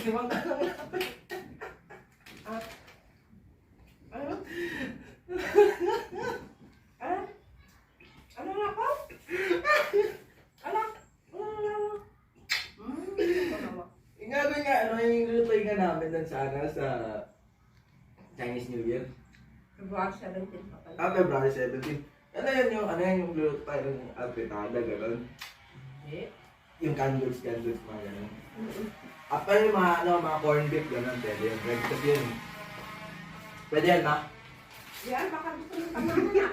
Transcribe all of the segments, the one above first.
Limang tanong na. Ah? Ano? Ah? Ano na ako? Ano? Ano? Yung gagawin nga, ano yung lutuin nga namin dun sa, sa Chinese New Year. February 17 pa pala. February 17. Ano yun yung luto tayo ng alpitada, gano'n? Hindi. Yung candles, mga gano'n. Apa yung mga corned beef, gano'n, pwede yun. Breakfast yun. Pwede yan, ma? Yan, baka gusto mo tamahan na.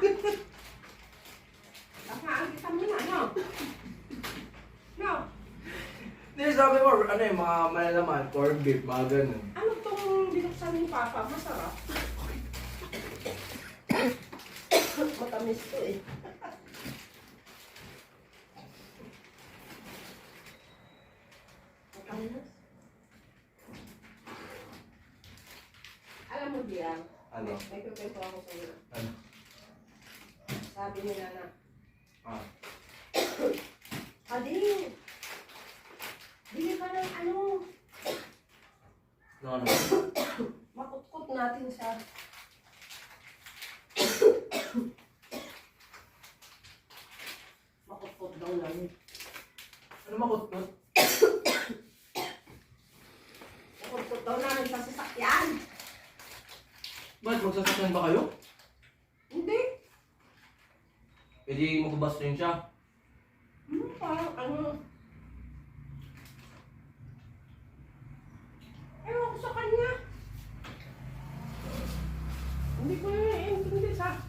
Baka kita mo na, no? No? Hindi, sabi mo, ano yung mga malalaman, corned beef, mga gano'n. Ano tong binuksan ni Papa? Masarap. Matamis to eh. Matamis. Alam mo diyan, Ano? may kukwento ako sa iyo. Ano? Sabi ni Nana, Ah. Ading, bili ka ng ano, No. makutkot natin siya. Makutkot daw namin. Ano makutkot? Makutkot daw namin sa sasakyan. Bakit magsasakyan ba kayo? Hindi. Pwede magbabas rin siya. Parang ano,